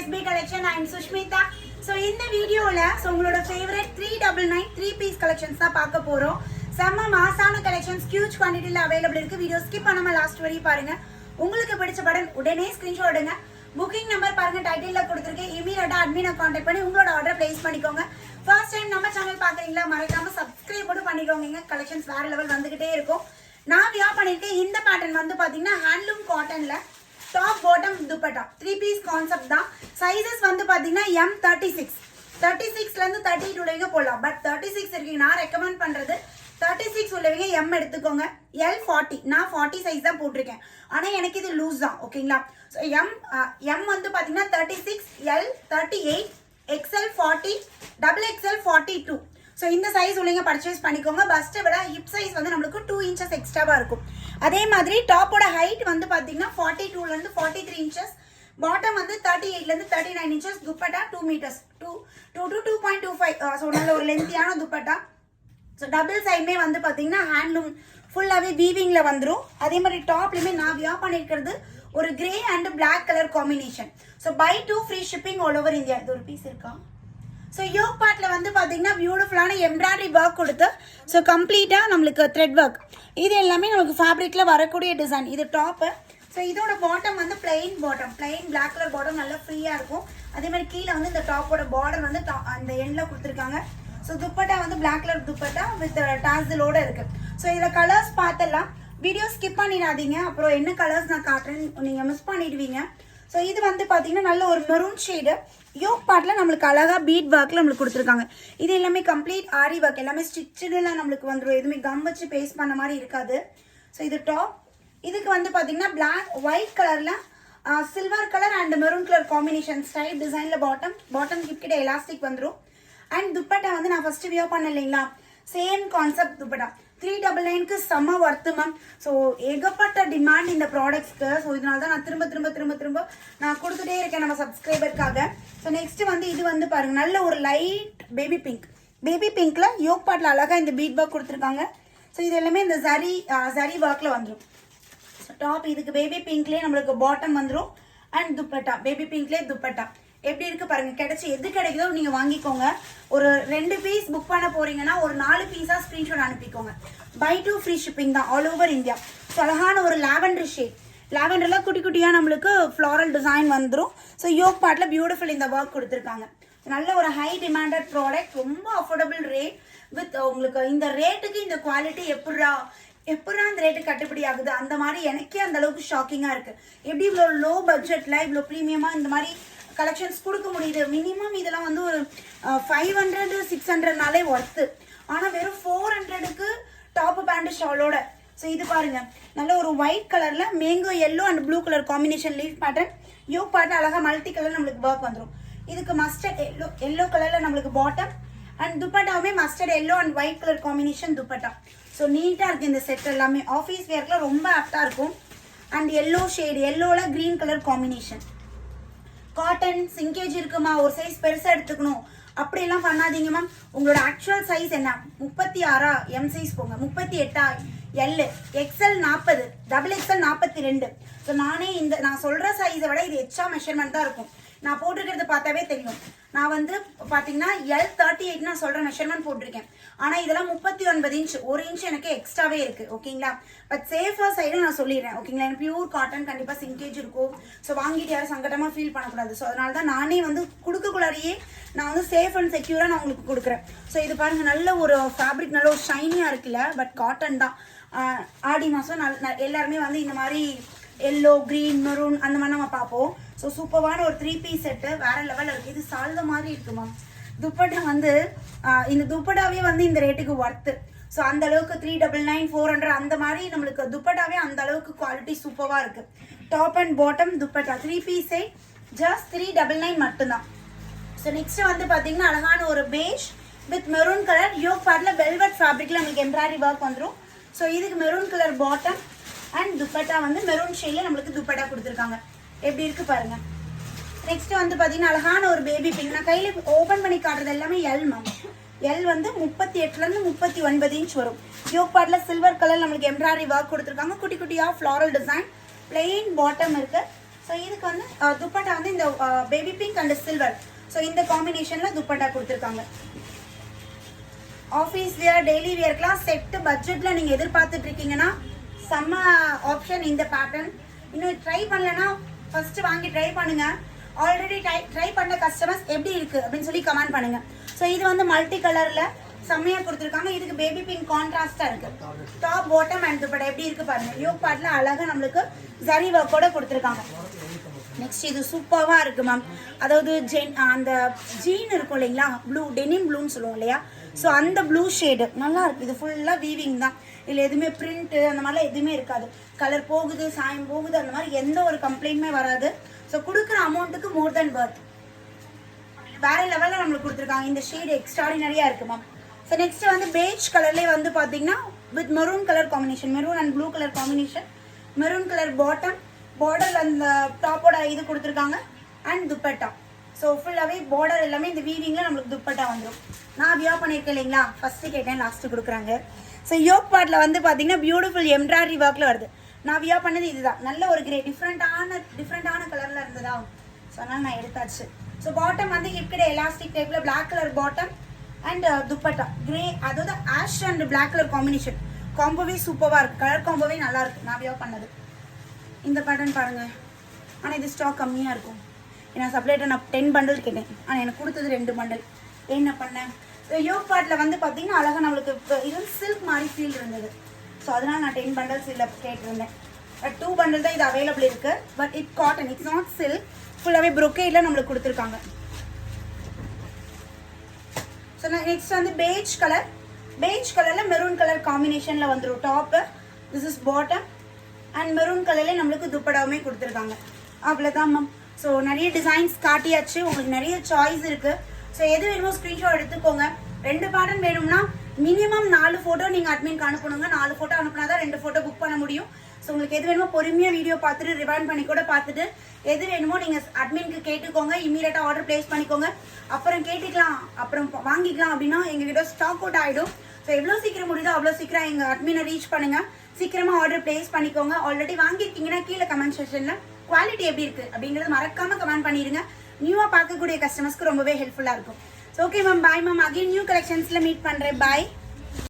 SB collection. I am Sushmita. So in the video la so உங்களோட favorite 399 3 piece collections தான் பார்க்க போறோம். செம்ம மாசான collections huge quantity ல available இருக்கு. வீடியோ skip பண்ணாம last வரையும் பாருங்க. உங்களுக்கு பிடிச்ச படம் உடனே screenshot எடுங்க. புக்கிங் நம்பர் பாருங்க டைட்டில்ல கொடுத்திருக்கேன். இமிடியேட்டா அட்மினை கான்டாக்ட் பண்ணி உங்களோட ஆர்டர் பிளேஸ் பண்ணிக்கோங்க. ஃபர்ஸ்ட் டைம் நம்ம சேனல் பாக்குறீங்களா மறக்காம சப்ஸ்கிரைப் போட்டு பண்ணிக்கோங்க. கலெக்ஷன்ஸ் வேற லெவல் வந்துகிட்டே இருக்கும். நான் வியர் பண்ணிருக்கேன் இந்த பேட்டர்ன் வந்து பாத்தீங்கன்னா ஹேண்ட்லூம் காட்டன்ல top bottom dupatta 3 piece concept தான். சைஸஸ் வந்து பாத்தீங்கன்னா M36 36ல இருந்து 32 வரைக்கும் போடலாம். பட் 36 இருக்கீங்க நான் ரெக்கமெண்ட் பண்றது 36 உள்ளவங்க M எடுத்துக்கோங்க. L40 நான் 40 சைஸ் தான் போட்டிருக்கேன். ஆனா எனக்கு இது லூஸ் தான் ஓகேங்களா. சோ M வந்து பாத்தீங்கன்னா 36 L 38 XL 40 XXL 42. ஸோ இந்த சைஸ் உள்ளவங்க பர்ச்சேஸ் பண்ணிக்கோங்க. பஸ்ட்டை விட ஹிப் சைஸ் வந்து நம்மளுக்கு 2 இன்ச்சஸ் எக்ஸ்ட்ராவாக இருக்கும். அதே மாதிரி டாப்போட ஹைட் வந்து பார்த்தீங்கன்னா 42லேருந்து 43 இன்ச்சஸ், பாட்டம் வந்து 38லேருந்து 39 inches, dupatta 2 metres 2 to 2.25. So நல்ல ஒரு லென்த்தியான துப்பட்டா. ஸோ டபுள் சைடுமே வந்து பார்த்தீங்கன்னா ஹேண்ட்லூம் ஃபுல்லாகவே வீவிங்கில் வந்துடும். அதே மாதிரி டாப்லையுமே நான் வியர் பண்ணியிருக்கிறது ஒரு grey and black colour combination. So buy 2 free shipping all over India. இது ஒரு பீஸ் இருக்கா. ஸோ யோக் பார்ட்ல வந்து பார்த்தீங்கன்னா பியூட்டிஃபுல்லான எம்ப்ராய்டரி ஒர்க் கொடுத்து ஸோ கம்ப்ளீட்டாக நம்மளுக்கு த்ரெட் ஒர்க் இது எல்லாமே நமக்கு ஃபேப்ரிக்கில் வரக்கூடிய டிசைன். இது டாப்பு. ஸோ இதோட பாட்டம் வந்து plain bottom, plain black colour bottom நல்லா ஃப்ரீயாக இருக்கும். அதே மாதிரி கீழே வந்து இந்த டாப்போட பார்டர் வந்து அந்த எண்ணில் கொடுத்துருக்காங்க. ஸோ துப்பட்டா வந்து பிளாக் கலர் துப்பட்டா வித் டாசலோட இருக்கு. ஸோ இதில் கலர்ஸ் பார்த்தலாம். வீடியோ ஸ்கிப் பண்ணிடாதீங்க. அப்புறம் என்ன கலர்ஸ் நான் காட்டுறேன் நீங்கள் மிஸ் பண்ணிடுவீங்க. ஸோ இது வந்து பார்த்தீங்கன்னா நல்ல ஒரு மெரூன் ஷேடு. யோக் பார்ட்டில் நம்மளுக்கு அழகாக பீட் ஒர்க்கில் நம்மளுக்கு கொடுத்துருக்காங்க. இது எல்லாமே கம்ப்ளீட் ஆரி ஒர்க், எல்லாமே ஸ்டிச்சுலாம் நம்மளுக்கு வந்துடும். எதுவுமே கம் வச்சு பேஸ்ட் பண்ண மாதிரி இருக்காது. ஸோ இது டாப். இதுக்கு வந்து பார்த்தீங்கன்னா பிளாக் ஒயிட் கலரில் silver colour and maroon colour combination style டிசைனில் பாட்டம் கிட்ட எலாஸ்டிக் வந்துடும். அண்ட் துப்பட்டா வந்து நான் ஃபர்ஸ்ட் வியர் பண்ண இல்லைங்களா, சேம் கான்செப்ட் துப்பட்டா 399க்கு செம்ம ஒர்த்து மேம். ஸோ ஏகப்பட்ட டிமாண்ட் இந்த ப்ராடக்ட்ஸ்க்கு. ஸோ இதனால தான் நான் திரும்ப நான் கொடுத்துட்டே இருக்கேன் நம்ம சப்ஸ்கிரைபருக்காக. ஸோ நெக்ஸ்ட் வந்து இது வந்து பாருங்க நல்ல ஒரு லைட் பேபி பிங்க்ல யோக் பார்ட்ல அழகா இந்த பீட் ஒர்க் கொடுத்துருக்காங்க. ஸோ இது எல்லாமே இந்த ஜரி ஒர்க்ல வந்துடும். ஸோ டாப் இதுக்கு பேபி பிங்க்லேயே நம்மளுக்கு பாட்டம் வந்துடும். அண்ட் துப்பட்டா பேபி பிங்க்லேயே துப்பட்டா எப்படி இருக்கு பாருங்க. கிடைச்சி எது கிடைக்குதோ நீங்க வாங்கிக்கோங்க. ஒரு 2 பீஸ் புக் பண்ண போறீங்கன்னா ஒரு 4 பீஸா ஸ்கிரீன்ஷாட் அனுப்பிக்கோங்க. பை 2 ஃப்ரீ ஷிப்பிங் தான் ஆல் ஓவர் இந்தியா. ஸோ அழகான ஒரு லாவெண்டர் ஷேட், லாவெண்டர்ல குட்டி குட்டியா நம்மளுக்கு ஃப்ளாரல் டிசைன் வந்துடும். ஸோ யோக் பார்ட்ல பியூட்டிஃபுல் இந்த ஒர்க் கொடுத்துருக்காங்க. நல்ல ஒரு ஹை டிமாண்டட் ப்ராடக்ட், ரொம்ப அஃபோர்டபுள் ரேட் வித் உங்களுக்கு இந்த ரேட்டுக்கு இந்த குவாலிட்டி எப்படா அந்த ரேட்டு கட்டுப்படி ஆகுது அந்த மாதிரி எனக்கே அந்த அளவுக்கு ஷாக்கிங்கா இருக்கு. எப்படி இவ்வளோ லோ பட்ஜெட்ல இவ்வளோ ப்ரீமியமா இந்த மாதிரி கலெக்ஷன்ஸ் கொடுக்க முடியுது. மினிமம் இதெல்லாம் வந்து ஒரு 500 600நாலே ஒர்த்து. ஆனால் வெறும் 400க்கு டாப் பேண்ட் ஷாலோட. ஸோ இது பாருங்க நல்ல ஒரு ஒயிட் கலர்ல mango yellow and blue colour combination leaf pattern. Yoke pattern அழகா மல்டி கலர் நம்மளுக்கு ஒர்க் வந்துடும். இதுக்கு மஸ்டர்ட் எல்லோ கலர்ல நம்மளுக்கு பாட்டம் அண்ட் துப்பட்டாவுமே mustard yellow and white colour combination dupatta. So நீட்டா இருக்கு இந்த செட் எல்லாமே. ஆஃபீஸ் வேர்க்குல ரொம்ப ஆப்டா இருக்கும். அண்ட் எல்லோ ஷேடு, எல்லோல green colour combination. Cotton shrinkage இருக்குமா, ஒரு சைஸ் பெருசா எடுத்துக்கணும் அப்படியெல்லாம் பண்ணாதீங்க மேம். உங்களோட ஆக்சுவல் சைஸ் என்ன, 36 எம் சைஸ் போங்க, 38 எல், எக்ஸ்எல் 40, XXL 42. ஸோ நான் சொல்ற சைஸை விட இது எக்ஸ்ட்ரா மெஷர்மெண்ட் தான் இருக்கும். நான் போட்டிருக்கிறது பார்த்தாவே தெரியும். நான் வந்து பார்த்தீங்கன்னா L38 நான் சொல்ற மெஷர்மெண்ட் போட்டிருக்கேன். ஆனால் இதெல்லாம் 39 இன்ச், 1 இன்ச் எனக்கு எக்ஸ்ட்ராவே இருக்கு ஓகேங்களா. பட் சேஃபா சைடு நான் சொல்லிடுறேன் ஓகேங்களா. எனக்கு பியூர் காட்டன் கண்டிப்பாக சிங்கேஜ் இருக்கும். ஸோ வாங்கிட்டு யாரும் சங்கடமா ஃபீல் பண்ணக்கூடாது. ஸோ அதனால தான் நானே வந்து கொடுக்கக்குள்ளாரியே நான் வந்து சேஃப் அண்ட் செக்யூரா நான் உங்களுக்கு கொடுக்குறேன். ஸோ இது பாருங்க நல்ல ஒரு ஃபேப்ரிக், நல்ல ஒரு ஷைனியா இருக்குல்ல. பட் காட்டன் தான். ஆடி மாதம் எல்லாருமே வந்து இந்த மாதிரி எல்லோ கிரீன் மெரூன் அந்த மாதிரி நம்ம பார்ப்போம். ஸோ சூப்பரான ஒரு 3 பீஸ் செட்டு வேற லெவலில் இருக்கு. இது சால்வ மாதிரி இருக்கு மேம். துப்பட்டா வந்து இந்த துப்பட்டாவே வந்து இந்த ரேட்டுக்கு ஒர்த்து. ஸோ அந்த அளவுக்கு 399 400 அந்த மாதிரி நம்மளுக்கு துப்பட்டாவே அந்த அளவுக்கு குவாலிட்டி சூப்பராக இருக்கு. Top and bottom dupatta 3 piece set just 399 மட்டும்தான். ஸோ நெக்ஸ்ட் வந்து பார்த்தீங்கன்னா அழகான ஒரு பேஷ் வித் மெரூன் கலர் யோக் பார்ட்ல வெல்வெட் ஃபேப்ரிக்ல நம்மளுக்கு எம்ப்ராய்டரி ஒர்க் வந்துடும். ஸோ இதுக்கு maroon colour bottom and dupatta வந்து மெரூன் ஷேட்ல நம்மளுக்கு துப்பட்டா கொடுத்துருக்காங்க. எப்படி இருக்கு பாருங்க. நெக்ஸ்ட் வந்து பாத்தீங்கன்னா அழகான ஒரு பேபி பிங்க். நான் கையில ஓபன் பண்ணி காட்டுறது எல்லாமே எல் மேம். எல் வந்து 38லேருந்து 39 இன்ச் வரும். யோக் பார்ட்ல சில்வர் கலர் நம்மளுக்கு எம்ப்ராய்டரி ஒர்க் கொடுத்துருக்காங்க. குட்டி குட்டியா ஃப்ளாரல் டிசைன், பிளெயின் பாட்டம் இருக்கு. ஸோ இதுக்கு வந்து துப்பட்டா வந்து இந்த baby pink and silver, so இந்த காம்பினேஷனில் துப்பட்டா கொடுத்துருக்காங்க. ஆஃபீஸ் வியர் டெய்லி வியர்க்கெலாம் செட்டு பட்ஜெட்டில் நீங்கள் எதிர்பார்த்துட்டு இருக்கீங்கன்னா செம்ம ஆப்ஷன் இந்த பேட்டர்ன். இன்னும் ட்ரை பண்ணலன்னா ஃபஸ்ட்டு வாங்கி ட்ரை பண்ணுங்கள். ஆல்ரெடி ட்ரை பண்ண கஸ்டமர்ஸ் எப்படி இருக்குது அப்படின்னு சொல்லி கமெண்ட் பண்ணுங்கள். ஸோ இது வந்து மல்டி கலரில் செம்மையாக கொடுத்துருக்காங்க. இதுக்கு பேபி பிங்க் கான்ட்ராஸ்டாக இருக்குது. டாப் பாட்டம் அண்ட் துப்பட்டா எப்படி இருக்குது பாருங்கள். யோக் பார்ட்டில் அழகாக நம்மளுக்கு ஜரி ஒர்க்கோட கொடுத்துருக்காங்க. நெக்ஸ்ட் இது சூப்பராக இருக்குது மேம். அதாவது அந்த ஜீன் இருக்கும் இல்லைங்களா, ப்ளூ டெனிம் ப்ளூன்னு சொல்லுவோம் இல்லையா, ஸோ அந்த ப்ளூ ஷேடு நல்லா இருக்குது. இது ஃபுல்லாக வீவிங் தான், இல்லை எதுவுமே பிரிண்ட்டு அந்த மாதிரிலாம் எதுவுமே இருக்காது. கலர் போகுது சாயம் போகுது அந்த மாதிரி எந்த ஒரு கம்ப்ளைண்ட்டுமே வராது. ஸோ கொடுக்குற அமௌண்ட்டுக்கு மோர் தென் பர்த் வேற லெவலில் நம்மளுக்கு கொடுத்துருக்காங்க. இந்த ஷேடு எக்ஸ்ட்ராடினரியாக இருக்குது மேம். ஸோ நெக்ஸ்ட் வந்து பேஜ் கலர்லேயே வந்து பார்த்தீங்கன்னா with maroon colour combination, maroon and blue colour combination, maroon colour bottom, border அந்த டாப்போட இது கொடுத்துருக்காங்க அண்ட் துப்பட்டா. ஸோ ஃபுல்லாகவே பார்டர் எல்லாமே இந்த வீவிங்கில் நம்மளுக்கு துப்பட்டா வந்துடும். நான் வியர் பண்ணியிருக்கேன் இல்லைங்களா, ஃபஸ்ட்டு கேட்டேன் லாஸ்ட்டு கொடுக்குறாங்க. ஸோ யோக் பார்ட்டில் வந்து பார்த்தீங்கன்னா பியூட்டிஃபுல் எம்ப்ராய்டரி ஒர்க்கில் வருது. நான் வியர் பண்ணது இதுதான், நல்ல ஒரு கிரே டிஃப்ரெண்ட்டான கலரில் இருந்ததா, ஸோ அதனால் நான் எடுத்தாச்சு. ஸோ பாட்டம் வந்து இப்படி எலாஸ்டிக் டைப்பில் black colour bottom and dupatta grey, அதாவது ash and black colour combination. காம்போவே சூப்பராக இருக்குது, கலர் காம்போவே நல்லா இருக்குது. நான் வியர் பண்ணது இந்த பேட்டர்ன் பாருங்கள். ஆனால் இது ஸ்டாக் கம்மியாக இருக்கும். ஏன்னா சப்ளைட்டை நான் 10 பண்டில் கேட்டேன், ஆனால் எனக்கு கொடுத்தது 2 பண்டில். என்ன பண்ணேன், ஸோ யோக் பார்ட்டில் வந்து பார்த்தீங்கன்னா அழகாக நம்மளுக்கு இது சில்க் மாதிரி ஃபீல் இருந்தது. ஸோ அதனால் நான் 10 பண்டல்ஸ் இதில் கேட்டிருந்தேன். 2 பண்டில் தான் இது அவைலபிள் இருக்குது. But it cotton, it's not silk, ஃபுல்லாகவே ப்ரொக்கேடில் நம்மளுக்கு கொடுத்துருக்காங்க. ஸோ நான் நெக்ஸ்ட் வந்து பேஜ் கலரில் மெரூன் கலர் காம்பினேஷனில் வந்துடும் top. This is bottom and maroon கலர்லேயே நம்மளுக்கு துப்படாவுமே கொடுத்துருக்காங்க. அவ்வளோதான் மேம். ஸோ நிறைய டிசைன்ஸ் காட்டியாச்சு, உங்களுக்கு நிறைய சாய்ஸ் இருக்குது. ஸோ எது வேணுமோ ஸ்க்ரீன்ஷாட் எடுத்துக்கோங்க. 2 பேட்டர்ன் வேணும்னா மினிமம் 4 ஃபோட்டோ நீங்கள் அட்மின்க்கு அனுப்பணுங்க. 4 ஃபோட்டோ அனுப்புனா தான் 2 ஃபோட்டோ புக் பண்ண முடியும். ஸோ உங்களுக்கு எது வேணுமோ பொறுமையாக வீடியோ பார்த்துட்டு ரிவைண்ட் பண்ணி கூட பார்த்துட்டு எது வேணுமோ நீங்கள் அட்மின்க்கு கேட்டுக்கோங்க. இமீடியட்டாக ஆர்டர் ப்ளேஸ் பண்ணிக்கோங்க. அப்புறம் கேட்டுக்கலாம், அப்புறம் வாங்கிக்கலாம் அப்படின்னா எங்ககிட்ட ஸ்டாக் அவுட் ஆகிடும். ஸோ எவ்வளோ சீக்கிரம் முடியுதோ அவ்வளோ சீக்கிரம் எங்கள் அட்மினை ரீச் பண்ணுங்கள். சீக்கிரமாக ஆர்டர் ப்ளேஸ் பண்ணிக்கோங்க. ஆல்ரெடி வாங்கியிருக்கீங்கன்னா கீழே கமெண்ட் செக்ஷனில் குவாலிட்டி எப்படி இருக்குது அப்படிங்கிறது மறக்காமல் கமெண்ட் பண்ணிடுங்க. நியூவாக பார்க்கக்கூடிய கஸ்டமர்ஸ்க்கு ரொம்பவே ஹெல்ப்ஃபுல்லாக இருக்கும். So okay ma'am, bye ma'am. Again new கலெக்ஷன்ஸில் மீட் பண்ணுறேன். பாய்.